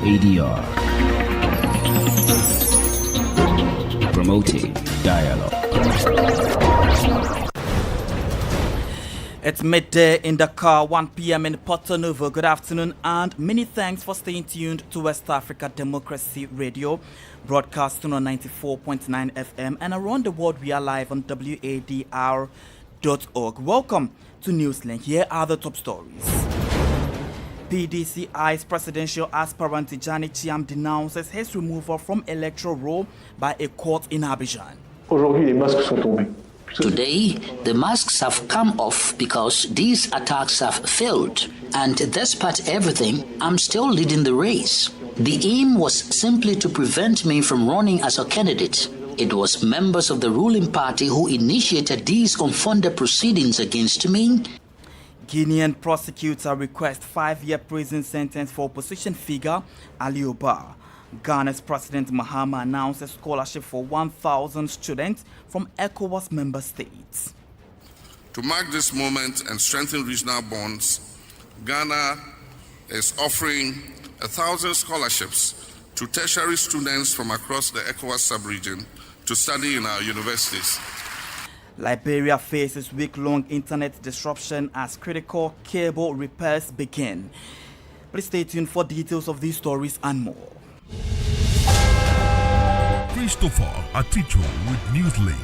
WADR, promoting dialogue. It's midday in Dakar, 1 p.m. in Porto Novo. Good afternoon and many thanks for staying tuned to West Africa Democracy Radio, broadcasting on 94.9 FM and around the world. We are live on WADR.org. Welcome to Newslink. Here are the top stories. PDCI's presidential aspirant Tijani Chiam denounces his removal from electoral roll by a court in Abidjan. Today, the masks have come off because these attacks have failed. And despite everything, I'm still leading the race. The aim was simply to prevent me from running as a candidate. It was members of the ruling party who initiated these unfunded proceedings against me. Guinean prosecutor requests 5-year prison sentence for opposition figure Ali Oba. Ghana's President Mahama announced a scholarship for 1,000 students from ECOWAS member states. To mark this moment and strengthen regional bonds, Ghana is offering 1,000 scholarships to tertiary students from across the ECOWAS sub-region to study in our universities. Liberia faces week-long internet disruption as critical cable repairs begin. Please stay tuned for details of these stories and more. Christopher Aticho with Newslink.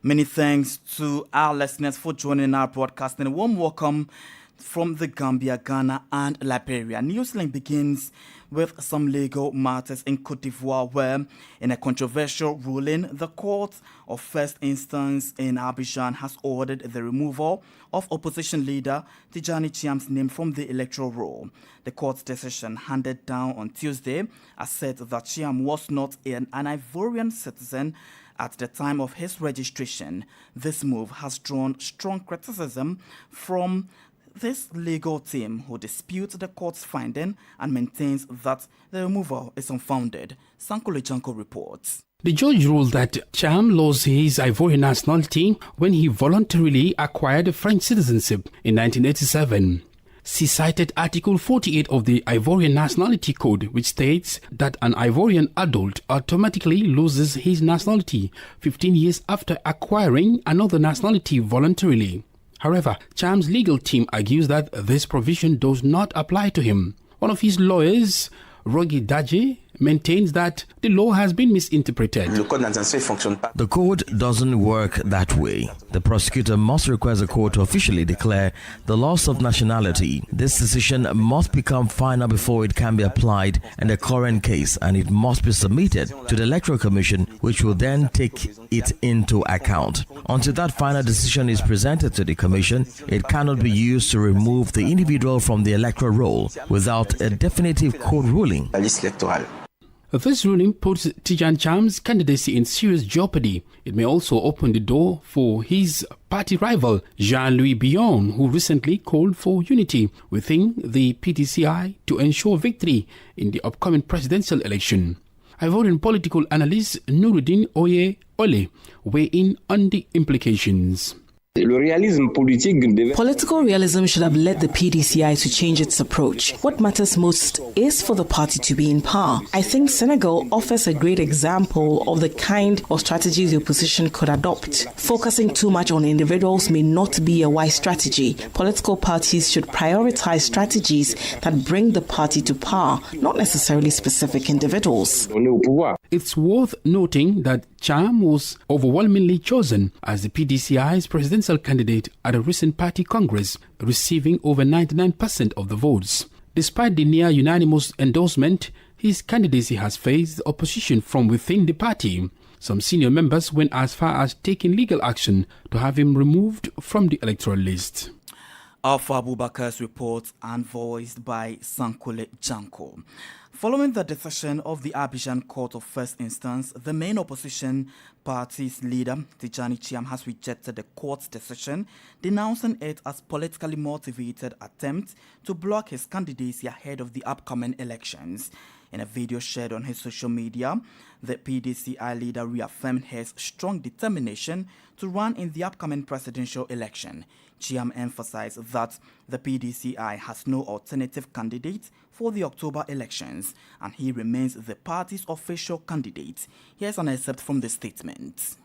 Many thanks to our listeners for joining our broadcast and a warm welcome from the Gambia, Ghana and Liberia. Newslink begins with some legal matters in Cote d'Ivoire where, in a controversial ruling, the Court of First Instance in Abidjan has ordered the removal of opposition leader Tijani Chiam's name from the electoral roll. The court's decision, handed down on Tuesday, asserted that Chiam was not an Ivorian citizen at the time of his registration. This move has drawn strong criticism from this legal team, who disputes the court's finding and maintains that the removal is unfounded. Sankole Janko reports. The judge ruled that Chiam lost his Ivorian nationality when he voluntarily acquired French citizenship in 1987. She cited Article 48 of the Ivorian Nationality Code, which states that an Ivorian adult automatically loses his nationality 15 years after acquiring another nationality voluntarily. However, Chiam's legal team argues that this provision does not apply to him. One of his lawyers, Rogi Daje, maintains that the law has been misinterpreted. The code doesn't work that way. The prosecutor must request the court to officially declare the loss of nationality. This decision must become final before it can be applied in the current case, and it must be submitted to the Electoral Commission, which will then take it into account. Until that final decision is presented to the Commission, it cannot be used to remove the individual from the electoral roll without a definitive court ruling. This ruling puts Tijani Chiam's candidacy in serious jeopardy. It may also open the door for his party rival, Jean-Louis Billon, who recently called for unity within the PDCI to ensure victory in the upcoming presidential election. Ivorian political analyst Nuruddin Oye Ole weigh in on the implications. Political realism should have led the PDCI to change its approach. What matters most is for the party to be in power. I think Senegal offers a great example of the kind of strategies the opposition could adopt. Focusing too much on individuals may not be a wise strategy. Political parties should prioritize strategies that bring the party to power, not necessarily specific individuals. It's worth noting that Chiam was overwhelmingly chosen as the PDCI's presidential candidate at a recent party congress, receiving over 99% of the votes. Despite the near unanimous endorsement, his candidacy has faced opposition from within the party. Some senior members went as far as taking legal action to have him removed from the electoral list. Alpha Abubakar's report and voiced by Sankole Janko. Following the decision of the Abidjan Court of First Instance, the main opposition party's leader, Tijani Chiam, has rejected the court's decision, denouncing it as politically motivated attempt to block his candidacy ahead of the upcoming elections. In a video shared on his social media, the PDCI leader reaffirmed his strong determination to run in the upcoming presidential election. Chiam emphasized that the PDCI has no alternative candidate for the October elections, and he remains the party's official candidate. Here's an excerpt from the statement.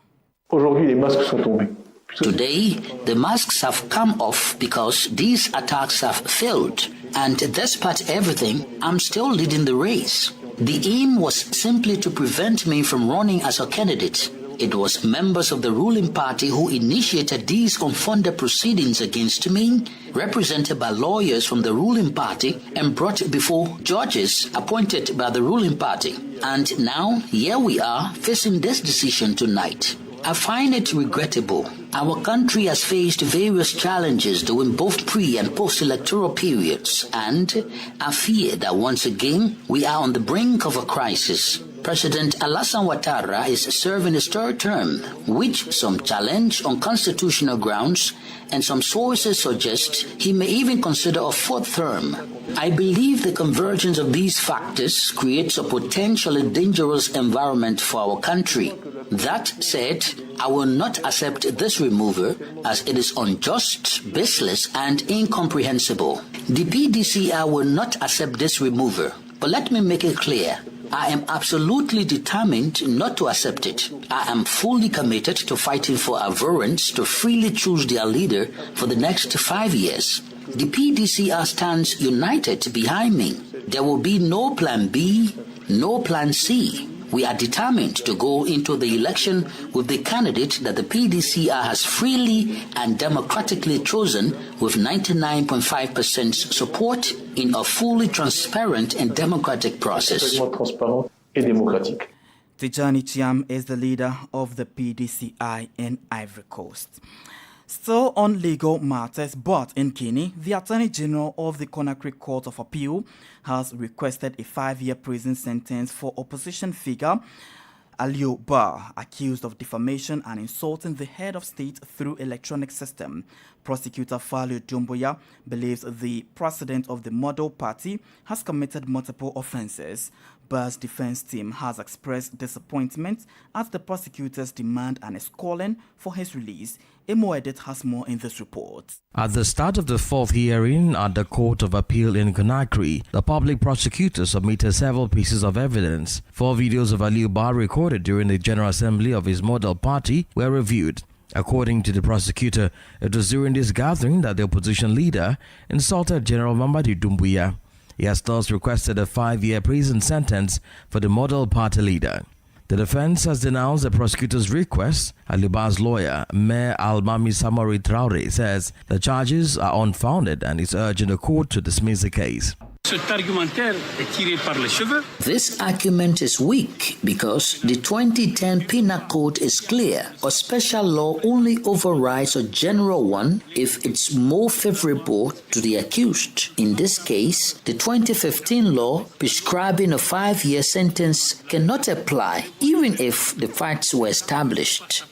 Today, the masks have come off because these attacks have failed, and despite everything, I'm still leading the race. The aim was simply to prevent me from running as a candidate. It was members of the ruling party who initiated these unfunded proceedings against me, represented by lawyers from the ruling party and brought before judges appointed by the ruling party. And now, here we are facing this decision tonight. I find it regrettable. Our country has faced various challenges during both pre- and post-electoral periods, and I fear that once again we are on the brink of a crisis. President Alassane Ouattara is serving his third term, which some challenge on constitutional grounds, and some sources suggest he may even consider a fourth term. I believe the convergence of these factors creates a potentially dangerous environment for our country. That said, I will not accept this removal as it is unjust, baseless, and incomprehensible. The PDCI will not accept this removal, but let me make it clear. I am absolutely determined not to accept it. I am fully committed to fighting for Ivorians to freely choose their leader for the next 5 years. The PDCI stands united behind me. There will be no plan B, no plan C. We are determined to go into the election with the candidate that the PDCI has freely and democratically chosen with 99.5% support in a fully transparent and democratic process. Tijani Chiam is the leader of the PDCI in Ivory Coast. Still on legal matters, but in Guinea, the Attorney General of the Conakry Court of Appeal has requested a 5-year prison sentence for opposition figure Aliou Ba, accused of defamation and insulting the head of state through electronic system. Prosecutor Fallou Doumbouya believes the president of the Model Party has committed multiple offenses. Ba's defense team has expressed disappointment at the prosecutor's demand and is calling for his release. Emo Edit has more in this report. At the start of the fourth hearing at the Court of Appeal in Conakry, the public prosecutor submitted several pieces of evidence. 4 videos of Aliou Ba recorded during the General Assembly of his Model Party were reviewed. According to the prosecutor, it was during this gathering that the opposition leader insulted General Mamadi Doumbouya. He has thus requested a 5-year prison sentence for the Model Party leader. The defense has denounced the prosecutor's request. Aliou Ba's lawyer, Mayor Almami Samori Traore, says the charges are unfounded and is urging the court to dismiss the case. This argument is weak because the 2010 Penal Code is clear. A special law only overrides a general one if it's more favorable to the accused. In this case, the 2015 law prescribing a 5-year sentence cannot apply even if the facts were established.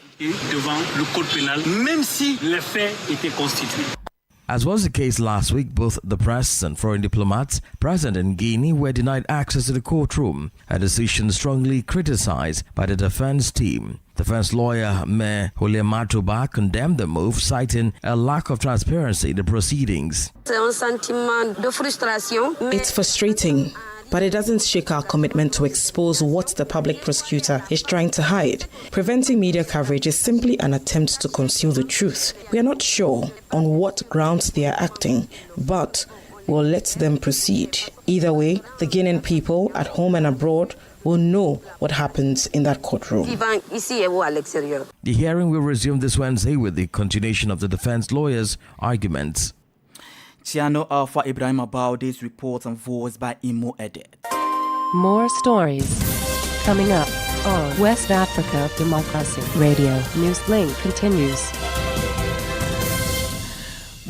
As was the case last week, both the press and foreign diplomats present in Guinea were denied access to the courtroom, a decision strongly criticized by the defense team. Defense lawyer Mayor Oulimata Ba condemned the move, citing a lack of transparency in the proceedings. It's frustrating, but it doesn't shake our commitment to expose what the public prosecutor is trying to hide. Preventing media coverage is simply an attempt to conceal the truth. We are not sure on what grounds they are acting, but we'll let them proceed. Either way, the Guinean people at home and abroad will know what happens in that courtroom. The hearing will resume this Wednesday with the continuation of the defense lawyers' arguments. Chiano Alpha Ibrahim Abaudi's report and voice by Emo Edit. More stories coming up on West Africa Democracy Radio. Newslink continues.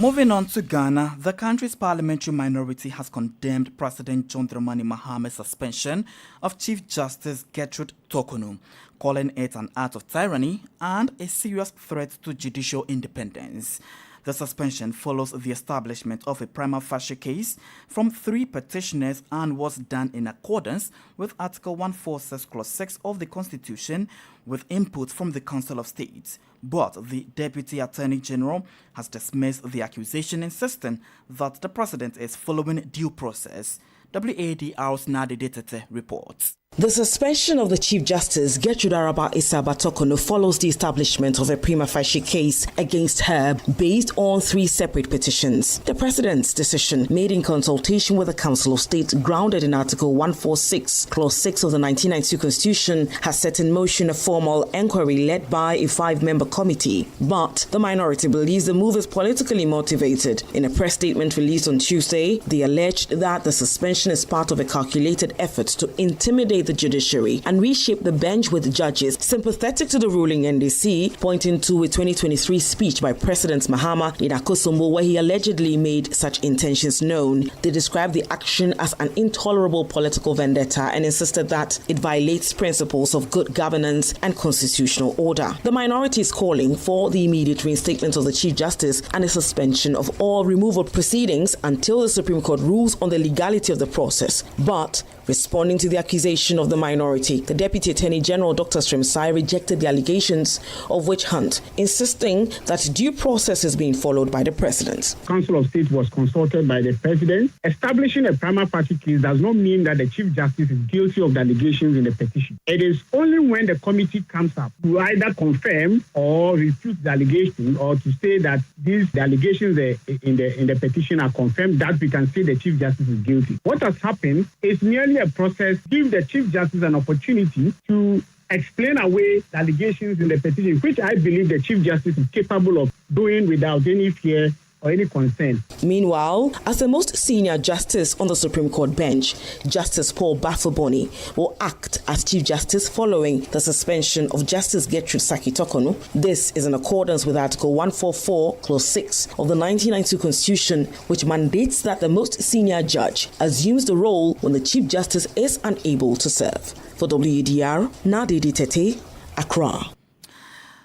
Moving on to Ghana, the country's parliamentary minority has condemned President John Dramani Mahama's suspension of Chief Justice Gertrude Torkornoo, calling it an act of tyranny and a serious threat to judicial independence. The suspension follows the establishment of a prima facie case from 3 petitioners and was done in accordance with Article 146, Clause 6 of the Constitution with input from the Council of State. But the Deputy Attorney General has dismissed the accusation, insisting that the President is following due process. WADR's Nadi Detete reports. The suspension of the Chief Justice Gertrude Isaba Torkornoo follows the establishment of a prima facie case against her based on 3 separate petitions. The President's decision, made in consultation with the Council of State, grounded in Article 146, Clause 6 of the 1992 Constitution, has set in motion a formal inquiry led by a 5-member committee. But the minority believes the move is politically motivated. In a press statement released on Tuesday, they alleged that the suspension is part of a calculated effort to intimidate the judiciary and reshape the bench with judges sympathetic to the ruling NDC, pointing to a 2023 speech by President Mahama in Akosombo where he allegedly made such intentions known. They described the action as an intolerable political vendetta and insisted that it violates principles of good governance and constitutional order. The minority is calling for the immediate reinstatement of the Chief Justice and a suspension of all removal proceedings until the Supreme Court rules on the legality of the process. But responding to the accusation of the minority, the Deputy Attorney General Dr. Srimsai rejected the allegations of witch hunt, insisting that due process is being followed by the President. Council of State was consulted by the President. Establishing a prima facie case does not mean that the Chief Justice is guilty of the allegations in the petition. It is only when the committee comes up to either confirm or refute the allegation or to say that the allegations in the petition are confirmed that we can say the Chief Justice is guilty. What has happened is merely a process give the Chief Justice an opportunity to explain away the allegations in the petition, which I believe the Chief Justice is capable of doing without any fear or any concern. Meanwhile, as the most senior justice on the Supreme Court bench, Justice Paul Bafoboni will act as Chief Justice following the suspension of Justice Gertrude Torkornoo. This is in accordance with Article 144, Clause 6 of the 1992 Constitution, which mandates that the most senior judge assumes the role when the Chief Justice is unable to serve. For WADR, Nadidi Tete, Accra.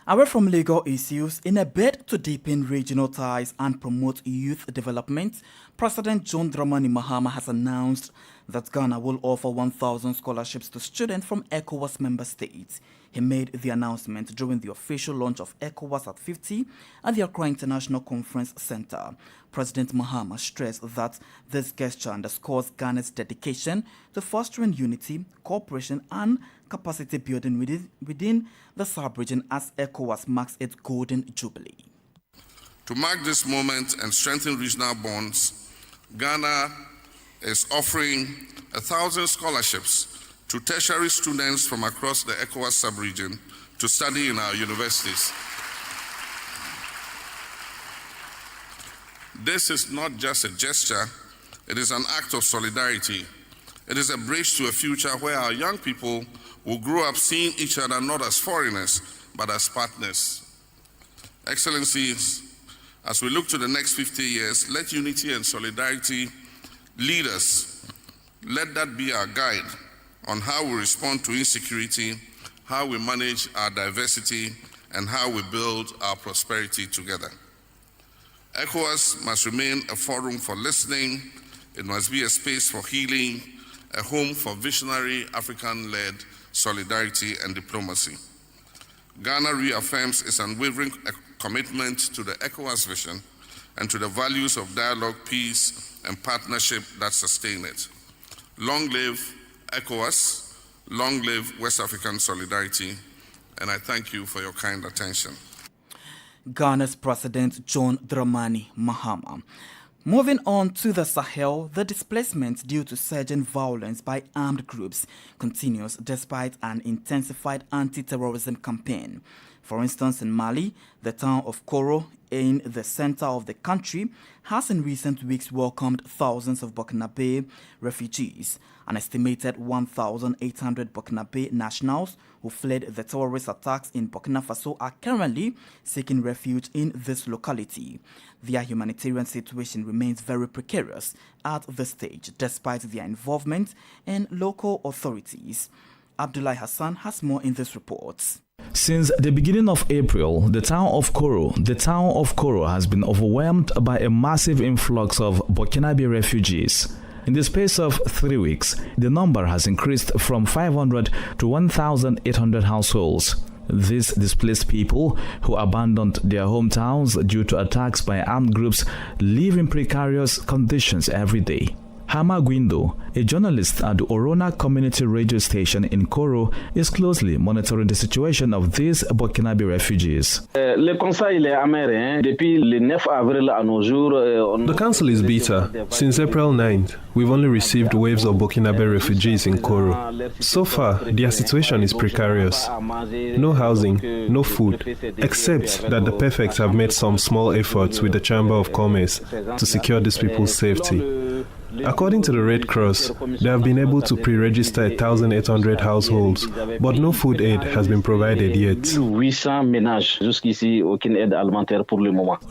Away from legal issues, in a bid to deepen regional ties and promote youth development, President John Dramani Mahama has announced that Ghana will offer 1,000 scholarships to students from ECOWAS member states. He made the announcement during the official launch of ECOWAS at 50 at the Accra International Conference Center. President Mahama stressed that this gesture underscores Ghana's dedication to fostering unity, cooperation, and capacity building within the sub-region as ECOWAS marks its golden jubilee. To mark this moment and strengthen regional bonds, Ghana is offering 1,000 scholarships to tertiary students from across the ECOWAS sub-region to study in our universities. This is not just a gesture, it is an act of solidarity. It is a bridge to a future where our young people will grow up seeing each other not as foreigners, but as partners. Excellencies, as we look to the next 50 years, let unity and solidarity lead us. Let that be our guide on how we respond to insecurity, how we manage our diversity, and how we build our prosperity together. ECOWAS must remain a forum for listening. It must be a space for healing, a home for visionary African-led solidarity and diplomacy. Ghana reaffirms its unwavering commitment to the ECOWAS vision and to the values of dialogue, peace, and partnership that sustain it. Long live ECOWAS, long live West African solidarity, and I thank you for your kind attention. Ghana's President John Dramani Mahama. Moving on to the Sahel, the displacement due to surging violence by armed groups continues despite an intensified anti-terrorism campaign. For instance, in Mali, the town of Koro in the center of the country has in recent weeks welcomed thousands of Burkinabe refugees. An estimated 1,800 Burkinabe nationals who fled the terrorist attacks in Burkina Faso are currently seeking refuge in this locality. Their humanitarian situation remains very precarious at this stage, despite their involvement in local authorities. Abdullahi Hassan has more in this report. Since the beginning of April, the town of Koro has been overwhelmed by a massive influx of Burkinabe refugees. In the space of 3 weeks, the number has increased from 500 to 1,800 households. These displaced people who abandoned their hometowns due to attacks by armed groups live in precarious conditions every day. Hama Gwindo, a journalist at the Orona Community Radio Station in Koro, is closely monitoring the situation of these Burkinabe refugees. The council is bitter. Since April 9th, we've only received waves of Burkinabe refugees in Koro. So far, their situation is precarious. No housing, no food, except that the Perfects have made some small efforts with the Chamber of Commerce to secure these people's safety. According to the Red Cross, they have been able to pre-register 1,800 households, but no food aid has been provided yet.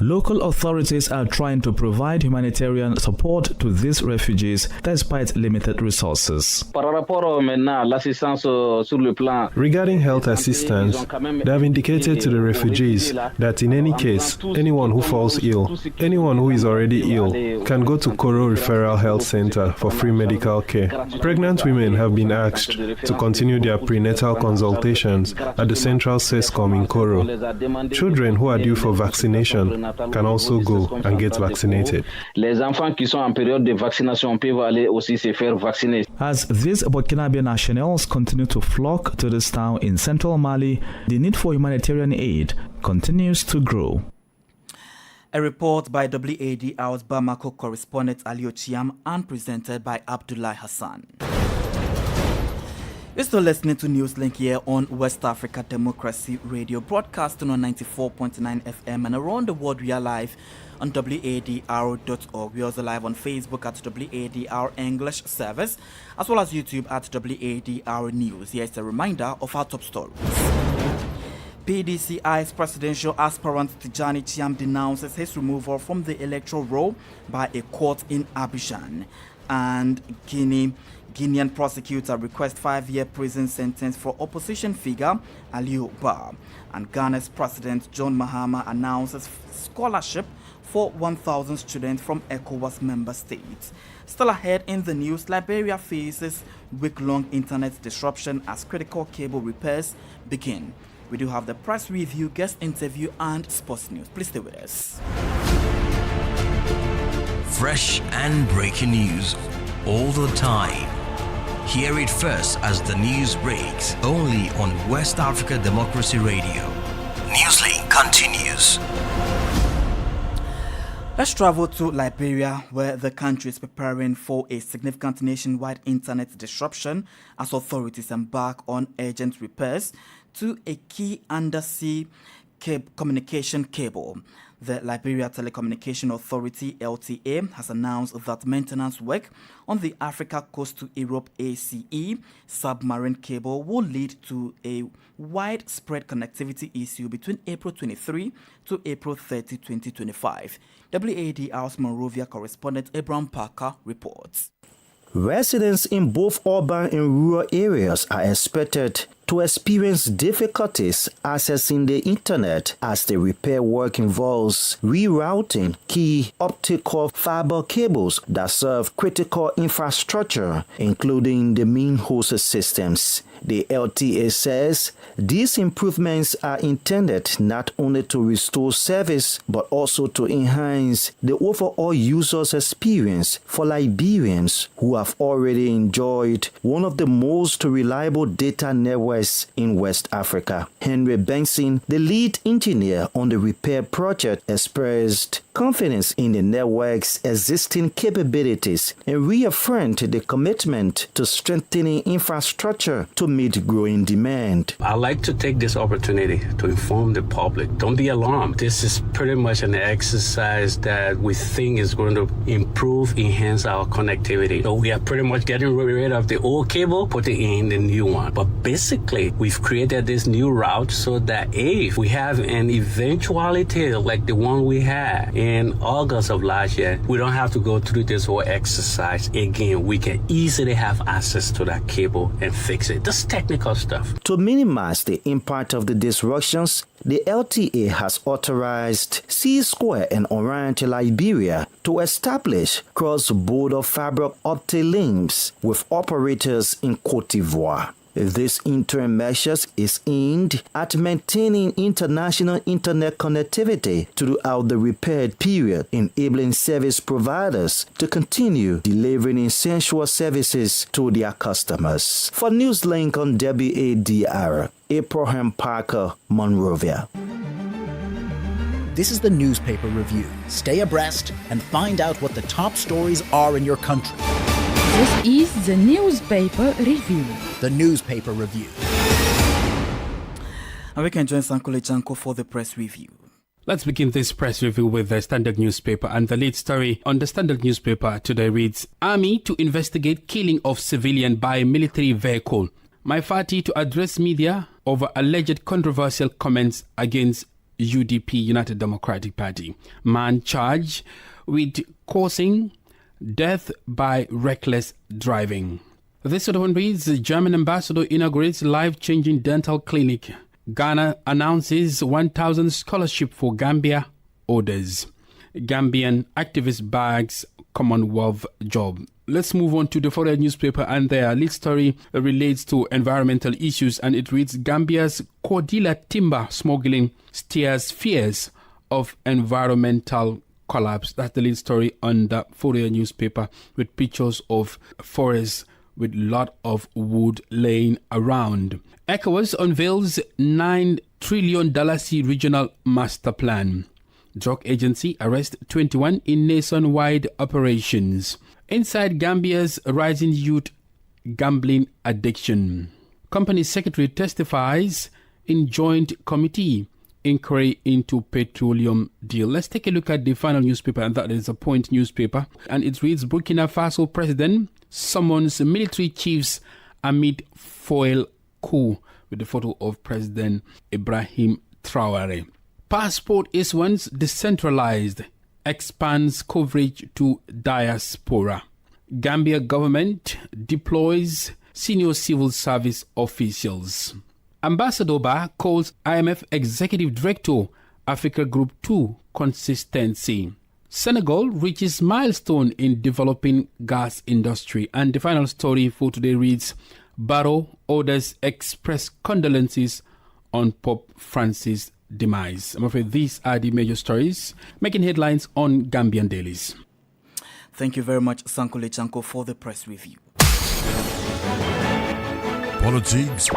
Local authorities are trying to provide humanitarian support to these refugees despite limited resources. Regarding health assistance, they have indicated to the refugees that in any case, anyone who falls ill, anyone who is already ill, can go to Koro Referral Health Center for free medical care. Pregnant women have been asked to continue their prenatal consultations at the Central SESCOM in Koro. Children who are due for vaccination can also go and get vaccinated. As these Burkinabe nationals continue to flock to this town in central Mali, the need for humanitarian aid continues to grow. A report by WADR's Bamako correspondent Ali Ochiam and presented by Abdullah Hassan. You're still listening to Newslink here on West Africa Democracy Radio, broadcasting on 94.9 FM and around the world. We are live on wadr.org. We're also live on Facebook at WADR English Service, as well as YouTube at WADR News. Here's a reminder of our top stories. PDCI's presidential aspirant Tijani Chiam denounces his removal from the electoral roll by a court in Abidjan. And Guinean prosecutor requests 5-year prison sentence for opposition figure Aliou Ba. And Ghana's President John Mahama announces scholarship for 1,000 students from ECOWAS member states. Still ahead in the news, Liberia faces week-long internet disruption as critical cable repairs begin. We do have the press review, guest interview, and sports news. Please stay with us. Fresh and breaking news all the time. Hear it first as the news breaks, only on West Africa Democracy Radio. Newslink continues. Let's travel to Liberia, where the country is preparing for a significant nationwide internet disruption as authorities embark on urgent repairs to a key undersea communication cable. The Liberia Telecommunication Authority, LTA, has announced that maintenance work on the Africa Coast to Europe ACE submarine cable will lead to a widespread connectivity issue between April 23 to April 30, 2025. WADR's Monrovia correspondent Abraham Parker reports. Residents in both urban and rural areas are expected to experience difficulties accessing the internet as the repair work involves rerouting key optical fiber cables that serve critical infrastructure, including the main host systems. The LTA says these improvements are intended not only to restore service but also to enhance the overall user's experience for Liberians who have already enjoyed one of the most reliable data networks in West Africa. Henry Benson, the lead engineer on the repair project, expressed confidence in the network's existing capabilities and reaffirmed the commitment to strengthening infrastructure to meet growing demand. I'd like to take this opportunity to inform the public. Don't be alarmed. This is pretty much an exercise that we think is going to enhance our connectivity. So we are pretty much getting rid of the old cable, putting in the new one. But basically, we've created this new route so that if we have an eventuality like the one we had in August of last year, we don't have to go through this whole exercise again. We can easily have access to that cable and fix it. That's technical stuff. To minimize the impact of the disruptions, the LTA has authorized C-Square and Oriental Liberia to establish cross-border fiber optic links with operators in Côte d'Ivoire. This interim measure is aimed at maintaining international internet connectivity throughout the repair period, enabling service providers to continue delivering essential services to their customers. For Newslink on WADR, Abraham Parker, Monrovia. This is the newspaper review. Stay abreast and find out what the top stories are in your country. This is the newspaper review. The newspaper review. And we can join Sankole Janko for the press review. Let's begin this press review with the Standard newspaper, and the lead story on the Standard newspaper today reads, Army to investigate killing of civilian by military vehicle. Maifati to address media over alleged controversial comments against UDP, United Democratic Party. Man charged with causing death by reckless driving. This other one reads, the German ambassador inaugurates life-changing dental clinic. Ghana announces 1,000 scholarship for Gambia orders. Gambian activist bags Commonwealth job. Let's move on to the foreign newspaper, and their lead story relates to environmental issues, and it reads, Gambia's Cordilla timber smuggling stirs fears of environmental collapse. That's the lead story on the foreign newspaper, with pictures of forests with a lot of wood laying around. ECOWAS unveils $9 trillion regional master plan. Drug agency arrests 21 in nationwide operations. Inside Gambia's rising youth gambling addiction. Company secretary testifies in joint committee inquiry into petroleum deal. Let's take a look at the final newspaper, and that is a Point newspaper. And it reads, Burkina Faso president summons military chiefs amid foil coup, with the photo of President Ibrahim Traore. Passport issuance decentralized, expands coverage to diaspora. Gambia government deploys senior civil service officials. Ambassador Ba calls IMF Executive Director Africa Group 2 consistency. Senegal reaches milestone in developing gas industry. And the final story for today reads, Barrow orders express condolences on Pope Francis' demise. I'm afraid these are the major stories making headlines on Gambian dailies. Thank you very much, Sankole Chanko, for the press review. Politics,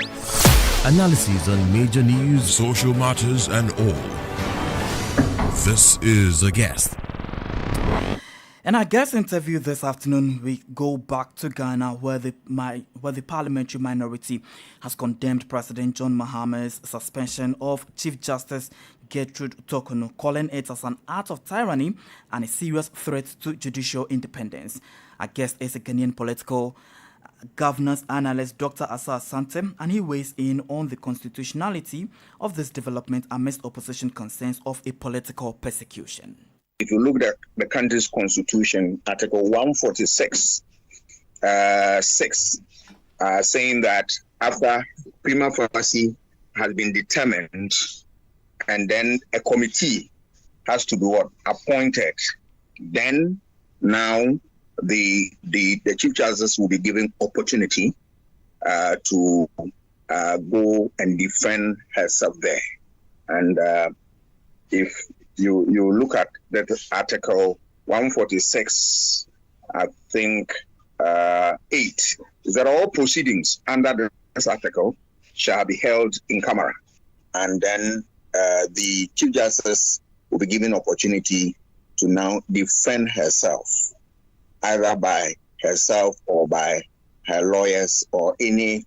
analysis on major news, social matters, and all. This is The Guest. In our guest interview this afternoon, we go back to Ghana, where the parliamentary minority has condemned President John Mahama's suspension of Chief Justice Gertrude Torkornoo, calling it as an act of tyranny and a serious threat to judicial independence. Our guest is a Ghanaian political governance analyst, Dr. Asa Asante, and he weighs in on the constitutionality of this development amidst opposition concerns of a political persecution. If you look at the country's constitution, Article 146, 6, saying that after prima facie has been determined, and then a committee has to be appointed, then now the Chief Justice will be given opportunity to go and defend herself there. And if you look at that Article 146, I think 8, is that all proceedings under this article shall be held in camera. And then the Chief Justice will be given opportunity to now defend herself, either by herself or by her lawyers or any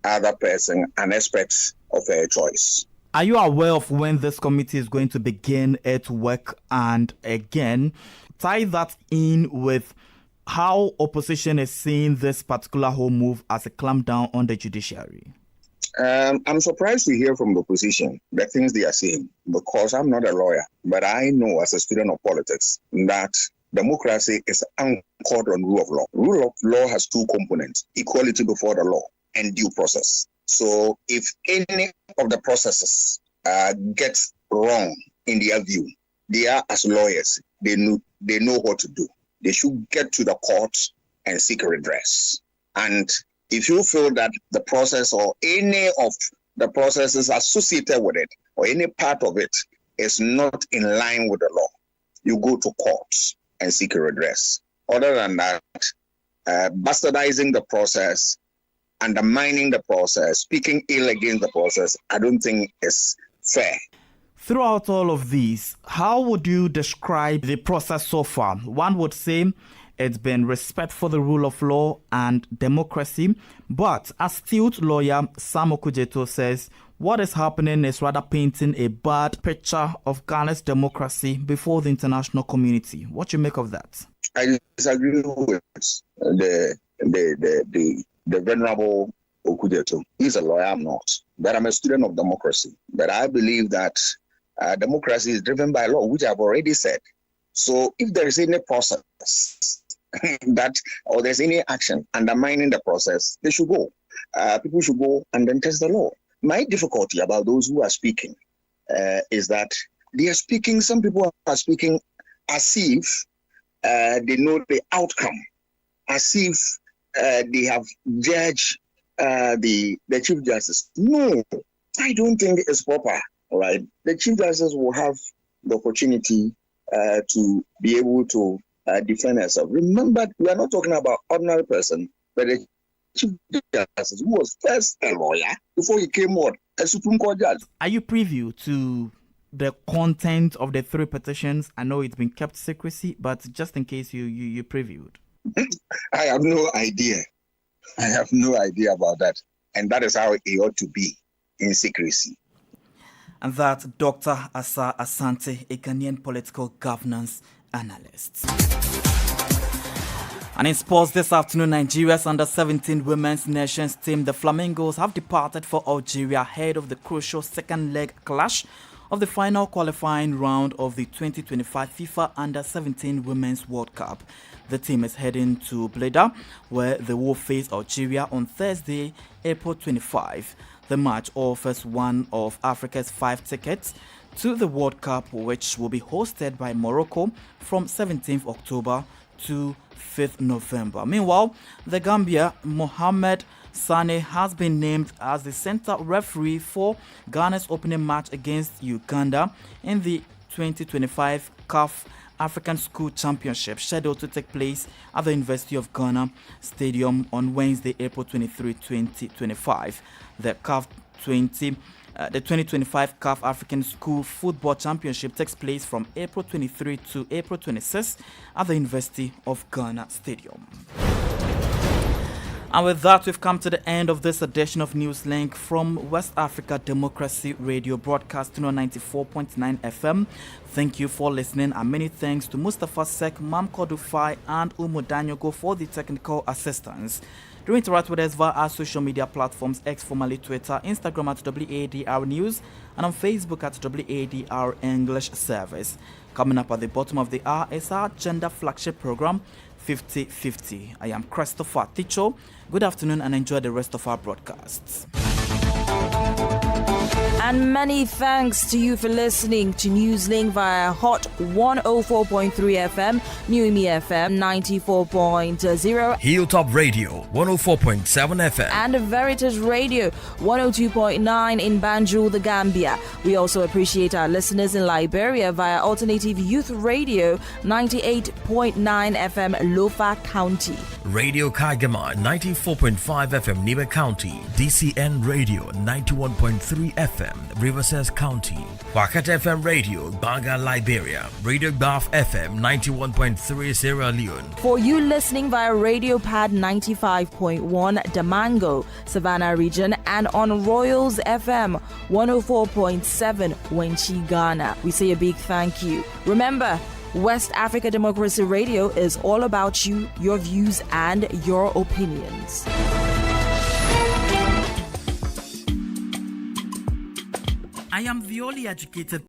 other person an expert of her choice. Are you aware of when this committee is going to begin its work? And again, tie that in with how opposition is seeing this particular whole move as a clampdown on the judiciary. I'm surprised to hear from the opposition the things they are saying, because I'm not a lawyer, but I know as a student of politics that democracy is anchored on rule of law. Rule of law has two components: equality before the law and due process. So if any of the processes gets wrong in their view, they are, as lawyers, they know what to do. They should get to the courts and seek redress. And if you feel that the process or any of the processes associated with it or any part of it is not in line with the law, you go to courts and seek a redress. Other than that, bastardizing the process, undermining the process, speaking ill against the process, I don't think is fair. Throughout all of these, how would you describe the process so far? One would say it's been respect for the rule of law and democracy, but astute lawyer Sam Okujeto says what is happening is rather painting a bad picture of Ghana's democracy before the international community. What do you make of that? I disagree with the venerable Okujeto. He's a lawyer, I'm not. But I'm a student of democracy. But I believe that democracy is driven by law, which I've already said. So if there is any process that, or there's any action undermining the process, they should go. People should go and then test the law. My difficulty about those who are speaking is that they are speaking, some people are speaking as if they know the outcome, as if they have judged the Chief Justice. No, I don't think it's proper. All right, the Chief Justice will have the opportunity to be able to defend herself. Remember, we are not talking about ordinary person, but the Chief Justice, who was first a lawyer before he came on a Supreme Court judge. Are you privy to the content of the three petitions? I know it's been kept secrecy, but just in case you previewed. I have no idea. I have no idea about that. And that is how it ought to be, in secrecy. And that's Dr. Asa Asante, a Ghanaian political governance analyst. And in sports this afternoon, Nigeria's under-17 women's nations team, the Flamingos, have departed for Algeria ahead of the crucial second leg clash of the final qualifying round of the 2025 FIFA Under-17 Women's World Cup. The team is heading to Bleda, where they will face Algeria on Thursday, April 25. The match offers one of Africa's 5 tickets to the World Cup, which will be hosted by Morocco from 17th October to 5th November. Meanwhile, the Gambia, Mohamed Sane, has been named as the center referee for Ghana's opening match against Uganda in the 2025 CAF African School Championship, scheduled to take place at the University of Ghana Stadium on Wednesday, April 23, 2025. The 2025 CAF African School Football Championship takes place from April 23 to April 26 at the University of Ghana Stadium. And with that, we've come to the end of this edition of Newslink from West Africa Democracy Radio, broadcasting on 94.9 FM. Thank you for listening, and many thanks to Mustafa Sek, Mam Kodufai, and Umu Danyogo for the technical assistance. Do interact with us via our social media platforms, X formerly Twitter, Instagram at WADR News, and on Facebook at WADR English Service. Coming up at the bottom of the hour is our gender flagship program, 50-50. I am Christopher Ticho. Good afternoon and enjoy the rest of our broadcasts. And many thanks to you for listening to Newslink via Hot 104.3 FM, Newmi FM 94.0, Hilltop Radio 104.7 FM, and Veritas Radio 102.9 in Banjul, the Gambia. We also appreciate our listeners in Liberia via Alternative Youth Radio 98.9 FM, Lofa County, Radio Kagama 94.5 FM, Nibe County, DCN Radio 91.3 FM, Riverside County, Wakat FM Radio, Banga, Liberia, Radio Gulf FM 91.3 Sierra Leone. For you listening via Radio Pad 95.1 Damango, Savannah region, and on Royals FM 104.7 Wenchi, Ghana, we say a big thank you. Remember, West Africa Democracy Radio is all about you, your views, and your opinions. I am the only educated